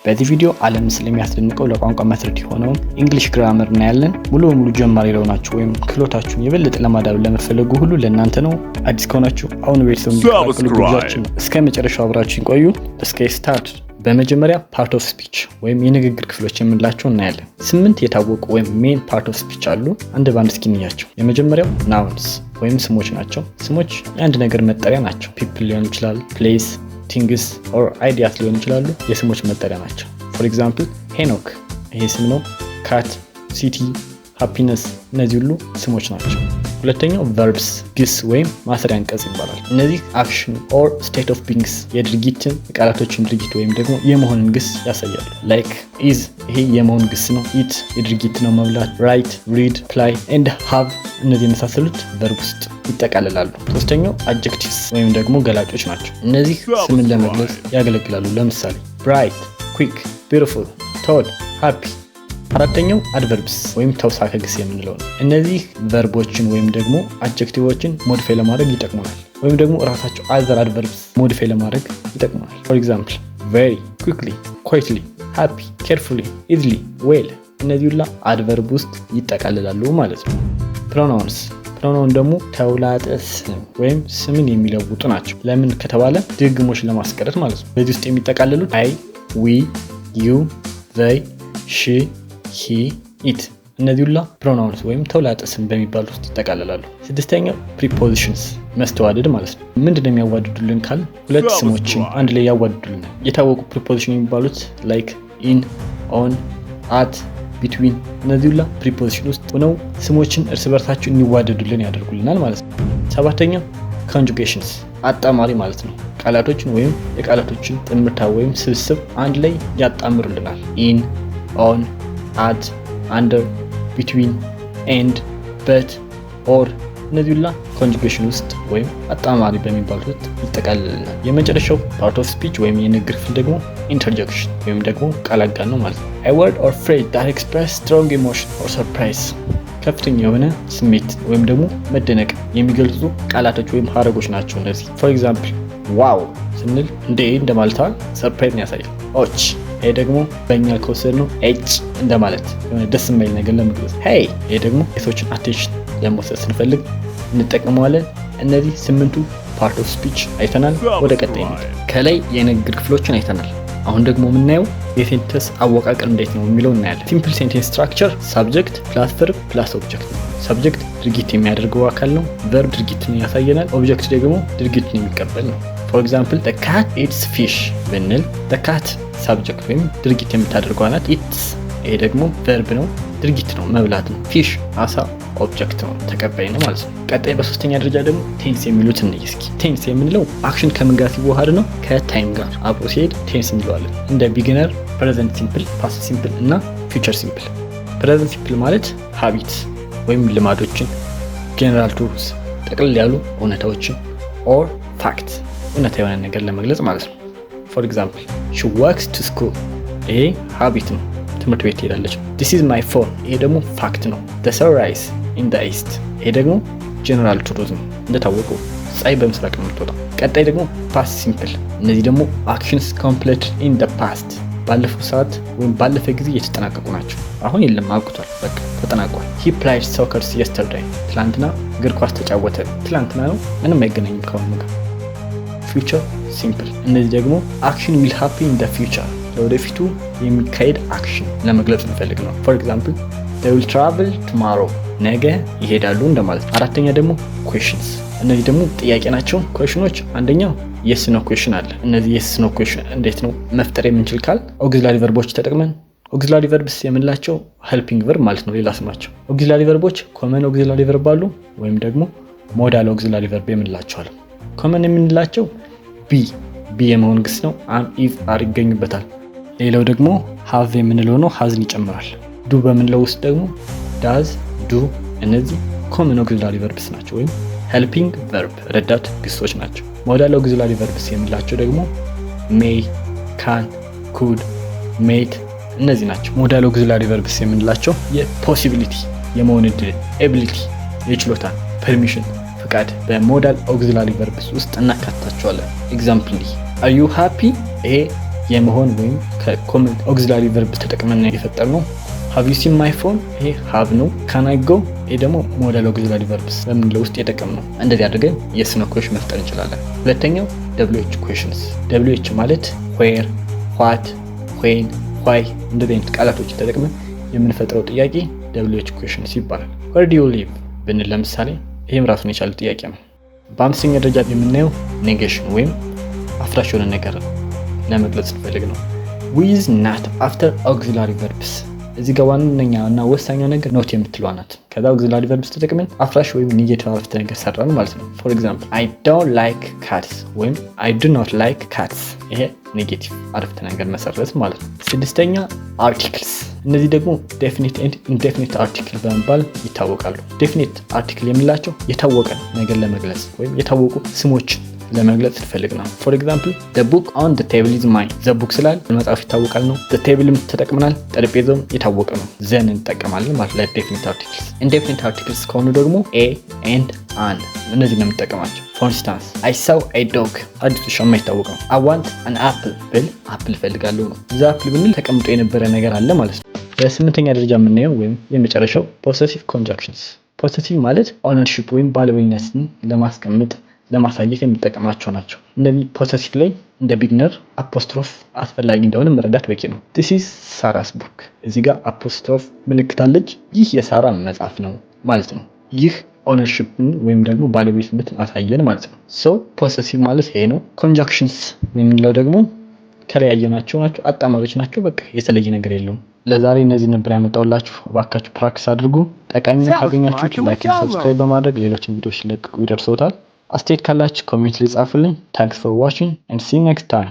በዚህ ቪዲዮ ዓለም ስለሚያስደንቀው ለቋንቋ መሰረት የሆነውን እንግሊሽ ግራመር እናያለን። ሙሉ በሙሉ ጀማሪ ለሆናችሁ ወይም ክህሎታችሁን የበለጠ ለማዳበር ለምትፈልጉ ሁሉ ለእናንተ ነው። አዲስ ከሆናችሁ አሁን ቤተሰብ እንድትቀላቀሉ እስከ መጨረሻው አብራችሁን ቆዩ። እስከ ስታርት በመጀመሪያ ፓርት ኦፍ ስፒች ወይም የንግግር ክፍሎች የምንላቸው እናያለን። 8 የታወቁ ወይም ሜን ፓርት ኦፍ ስፒች አሉ። አንድ ባንድ እስኪ እንያቸው። የመጀመሪያው ናውንስ ወይም ስሞች ናቸው። ስሞች የአንድ ነገር መጠሪያ ናቸው። ፒፕል ሊሆን ይችላል፣ ፕሌስ፣ ቲንግስ ኦር አይዲያስ ሊሆን ይችላሉ። የስሞች መጠሪያ ናቸው። ፎር ኤግዛምፕል ሄኖክ ይሄ ስም ነው። ካት፣ ሲቲ፣ ሃፒነስ እነዚህ ሁሉ ስሞች ናቸው። ሁለተኛው ቨርብስ ግስ ወይም ማሰሪያ አንቀጽ ይባላል። እነዚህ አክሽን ኦር ስቴት ኦፍ ቢንግስ የድርጊትን የቃላቶችን ድርጊት ወይም ደግሞ የመሆንን ግስ ያሳያሉ። ላይክ ኢዝ ይሄ የመሆን ግስ ነው። ኢት የድርጊት ነው መብላት። ራይት፣ ሪድ፣ ፕላይ ኤንድ ሃቭ እነዚህ የመሳሰሉት ቨርብ ውስጥ ይጠቃልላሉ። ሶስተኛው አድጀክቲቭስ ወይም ደግሞ ገላጮች ናቸው። እነዚህ ስምን ለመግለጽ ያገለግላሉ። ለምሳሌ ብራይት፣ ኩዊክ፣ ቢዩቲፉል፣ ቶል፣ ሃፒ። አራተኛው አድቨርብስ ወይም ተውሳከ ግስ የምንለው ነው። እነዚህ ቨርቦችን ወይም ደግሞ አድጀክቲቮችን ሞዲፋይ ለማድረግ ይጠቅሙናል፣ ወይም ደግሞ ራሳቸው አዘር አድቨርብስ ሞዲፋይ ለማድረግ ይጠቅሙናል። ፎር ኤግዛምፕል ቬሪ፣ ኩዊክሊ፣ ኩዊክሊ፣ ሃፒ፣ ኬርፉሊ፣ ኢዝሊ፣ ዌል እነዚህ ሁላ አድቨርብ ውስጥ ይጠቃልላሉ ማለት ነው። ፕሮናውንስ ፕሮናውን ደግሞ ተውላጠ ስም ወይም ስምን የሚለውጡ ናቸው። ለምን ከተባለ ድግግሞች ለማስቀረት ማለት ነው። በዚህ ውስጥ የሚጠቃልሉት አይ፣ ዊ፣ ዩ፣ ዘይ፣ ሺ፣ ሂ፣ ኢት እነዚህ ሁላ ፕሮናውንስ ወይም ተውላጠ ስም በሚባሉት ውስጥ ይጠቃልላሉ። ስድስተኛው ፕሪፖዚሽንስ መስተዋደድ ማለት ነው። ምንድነው የሚያዋድዱልን ካል ሁለት ስሞችን አንድ ላይ ያዋድዱልናል። የታወቁ ፕሪፖዚሽን የሚባሉት ላይክ ኢን፣ ኦን፣ አት፣ ቢትዊን እነዚህ ሁላ ፕሪፖዚሽን ውስጥ ሆነው ስሞችን እርስ በርሳቸው እንዲዋደዱልን ያደርጉልናል ማለት ነው። ሰባተኛው ኮንጁጌሽንስ አጣማሪ ማለት ነው። ቃላቶችን ወይም የቃላቶችን ጥምርታ ወይም ስብስብ አንድ ላይ ያጣምሩልናል። ኢን፣ ኦን፣ አት፣ አንደር፣ ቢትዊን፣ ኤንድ፣ በት፣ ኦር እነዚህ ሁላ ኮንጁጌሽን ውስጥ ወይም አጣማሪ በሚባሉት ውስጥ ይጠቃልልናል። የመጨረሻው ፓርት ኦፍ ስፒች ወይም የንግግር ክፍል ደግሞ ኢንተርጀክሽን ወይም ደግሞ ቃል አጋን ነው ማለት ነው። A word or phrase that express strong emotion or surprise ከፍተኛ የሆነ ስሜት ወይም ደግሞ መደነቅ የሚገልጹ ቃላቶች ወይም ሀረጎች ናቸው እነዚህ። ፎር ኤግዛምፕል ዋው ስንል እንዴ እንደማለት ሰርፕራይዝን ያሳያል። ኦች ይሄ ደግሞ በእኛ ከወሰድ ነው ኤጭ እንደማለት የሆነ ደስ የማይል ነገር ለመግለጽ። ሄይ ይሄ ደግሞ የሰዎችን አቴንሽን ለመውሰድ ስንፈልግ እንጠቀመዋለን። እነዚህ 8ቱ ፓርት ኦፍ ስፒች አይተናል። ወደ ቀጣይ ነው። ከላይ የንግግር ክፍሎችን አይተናል። አሁን ደግሞ የምናየው የሴንተንስ አወቃቀር እንዴት ነው የሚለው እናያለን። ሲምፕል ሴንቴንስ ስትራክቸር ሳብጀክት ፕላስ ቨርብ ፕላስ ኦብጀክት ነው። ሳብጀክት ድርጊት የሚያደርገው አካል ነው። ቨርብ ድርጊትን ያሳየናል። ኦብጀክት ደግሞ ድርጊትን የሚቀበል ነው። ፎር ኤግዛምፕል the cat eats fish ብንል the cat ሳብጀክት ወይም ድርጊት የምታደርገው ናት። ኢትስ ይሄ ደግሞ ቨርብ ነው፣ ድርጊት ነው፣ መብላት ነው። ፊሽ አሳ ኦብጀክት ነው፣ ተቀባይ ነው ማለት ነው። ቀጣይ በሶስተኛ ደረጃ ደግሞ ቴንስ የሚሉት እንይ እስኪ። ቴንስ የምንለው አክሽን ከምን ጋር ሲዋሃድ ነው? ከታይም ጋር አብሮ ሲሄድ ቴንስ እንለዋለን። እንደ ቢጊነር፣ ፕሬዘንት ሲምፕል፣ ፓስት ሲምፕል እና ፊውቸር ሲምፕል። ፕሬዘንት ሲምፕል ማለት ሃቢት ወይም ልማዶችን፣ ጀነራል ቱሩስ ጠቅልል ያሉ እውነታዎችን፣ ኦር ፋክት እውነታ የሆነ ነገር ለመግለጽ ማለት ነው። ፎር ኤግዛምፕል she walks to school ይሄ ሃቢት ነው፣ ትምህርት ቤት ትሄዳለች። this is my phone ይሄ ደግሞ ፋክት ነው። the sunrise in the east ይሄ ደግሞ ጀነራል ትሩዝ ነው። እንደታወቀው ፀሐይ በምስራቅ ነው የምትወጣው። ቀጣይ ደግሞ ፓስት ሲምፕል እነዚህ ደግሞ actions completed in the past ባለፈው ሰዓት ወይም ባለፈ ጊዜ የተጠናቀቁ ናቸው። አሁን የለም አብቅቷል፣ በቃ ተጠናቋል። he played soccer yesterday ትላንትና እግር ኳስ ተጫወተ። ትላንትና ነው፣ ምንም አይገናኝም ከአሁኑ ጋር። ፊውቸር ሲምፕል እነዚህ ደግሞ አክሽን will happen in the future ለወደፊቱ የሚካሄድ አክሽን ለመግለጽ እንፈልግ ነው። ፎር ኤግዛምፕል they will travel tomorrow ነገ ይሄዳሉ እንደማለት ነው። አራተኛ ደግሞ questions እነዚህ ደግሞ ጥያቄ ናቸው። ኩዌሽኖች አንደኛው yes no question አለ። እነዚህ yes no question እንዴት ነው መፍጠር የምንችል ካል ኦግዚላሪ ቨርቦች ተጠቅመን ኦግዚላሪ ቨርብስ የምንላቸው ሄልፒንግ ቨርብ ማለት ነው ሌላ ስማቸው። ኦግዚላሪ ቨርቦች ኮመን ኦግዚላሪ ቨርብ አሉ ወይም ደግሞ ሞዳል ኦግዚላሪ ቨርብ የምንላቸው አሉ። ኮመን የምንላቸው ቢ የመሆን ግስ ነው። አም፣ ኢዝ፣ አር ይገኙበታል። ሌላው ደግሞ ሃቭ የምንለው ነው፣ ሃዝን ይጨምራል። ዱ በምንለው ውስጥ ደግሞ ዳዝ፣ ዱ እነዚህ ኮመን ኦግዚላሪ ቨርብስ ናቸው ወይም ሄልፒንግ ቨርብ ረዳት ግሶች ናቸው። ሞዳል ኦግዚላሪ ቨርብስ የምንላቸው ደግሞ ሜይ፣ ካን፣ ኩድ፣ ሜት እነዚህ ናቸው። ሞዳል ኦግዚላሪ ቨርብስ የምንላቸው የፖሲቢሊቲ የመሆን እድል፣ ኤቢሊቲ የችሎታ፣ ፐርሚሽን ፍቃድ በሞዳል ኦግዚላሪ ቨርብስ ውስጥ እናካትታቸዋለን። ኤግዛምፕል አር ዩ ሃፒ ይሄ የመሆን ወይም ከኮመን ኦግዚላሪ ቨርብ ተጠቅመን የፈጠርነው። ሃቭ ዩ ሲን ማይ ፎን ይሄ ሃቭ ነው። ካን አይ ጎ ይሄ ደግሞ ሞዴል ኦግዚላሪ ቨርብስ በምንለው ውስጥ የጠቀምነው። እንደዚህ አድርገን የስ ኖ ኩዌሽን መፍጠር እንችላለን። ሁለተኛው WH ኩዌሽንስ። WH ማለት ዌር፣ ዋት፣ ዌን፣ ዋይ እንደዚህ አይነት ቃላቶችን ተጠቅመን የምንፈጥረው ጥያቄ WH ኩዌሽንስ ይባላል። ዌር ዱ ዩ ሊቭ ብንል ለምሳሌ ይህም ራሱን የቻለ ጥያቄ ነው። በአምስተኛ ደረጃ የምናየው ኔጌሽን ወይም አፍራሽ የሆነ ነገር ለመግለጽ እንፈልግ ነው። ዊዝ ናት አፍተር ኦግዚላሪ ቨርብስ። እዚህ ጋር ዋነኛ እና ወሳኛ ነገር ኖት የምትለዋ ናት። ከዛ ኦግዚላሪ ቨርብስ ተጠቅመን አፍራሽ ወይም ኔጌቲቭ አረፍተ ነገር ሰራን ማለት ነው። ፎር ኤግዛምፕል አይ ዶንት ላይክ ካትስ ወይም አይ ዱ ኖት ላይክ ካትስ። ይሄ ኔጌቲቭ አረፍተ ነገር መሰረት ማለት ነው። ስድስተኛ አርቲክልስ። እነዚህ ደግሞ ዴፊኒት ኤንድ ኢንዴፊኒት አርቲክል በመባል ይታወቃሉ። ዴፊኒት አርቲክል የምንላቸው የታወቀ ነገር ለመግለጽ ወይም የታወቁ ስሞች ለመግለጽ እንፈልግ ነው። ፎር ኤግዛምፕል the book on the table is mine። the book ስላል መጽሐፍ ይታወቃል ነው። the table ተጠቅመናል፣ ጠረጴዛውም የታወቀ ነው። ዘን እንጠቀማለን ማለት ላይ ዴፊኒት አርቲክልስ። ኢንዴፊኒት አርቲክልስ ከሆኑ ደግሞ a and an እነዚህ ነው የምንጠቀማቸው። for instance I saw a dog አዲስ ሻማ ይታወቅ ነው። I want an apple ብል አፕል ፈልጋለሁ ነው። the apple ብንል ተቀምጦ የነበረ ነገር አለ ማለት ነው። በስምንተኛ ደረጃ የምናየው ወይም የመጨረሻው possessive conjunctions። possessive ማለት ኦነርሺፕ ወይም ባለቤትነትን ለማስቀመጥ ለማሳየት የምንጠቀማቸው ናቸው። እነዚህ ፖሰሲቭ ላይ እንደ ቢግነር አፖስትሮፍ አስፈላጊ እንደሆነ መረዳት በቂ ነው። this is ሳራስ ቡክ። እዚህ ጋር አፖስትሮፍ ምልክት አለች። ይህ የሳራ መጽሐፍ ነው ማለት ነው። ይህ ኦነርሺፕን ወይም ደግሞ ባለቤትነትን አሳየን ማለት ነው። ሶ ፖሰሲቭ ማለት ይሄ ነው። ኮንጃንክሽንስ የምንለው ደግሞ ከለያየናቸው ናቸው፣ አጣማሪዎች ናቸው። በቃ የተለየ ነገር የለውም። ለዛሬ እነዚህ ነበር ያመጣውላችሁ። እባካችሁ ፕራክቲስ አድርጉ። ጠቃሚነት ካገኛችሁ ላይክ፣ ሰብስክራይብ በማድረግ ሌሎችን ቪዲዮዎች ሲለቀቁ ይደርሶታል። አስተያየት ካላችሁ ኮሜንት ላይ ጻፉልኝ። ታንክስ ፎር ዋቺንግ ኤንድ ሲ ዩ ኔክስት ታይም።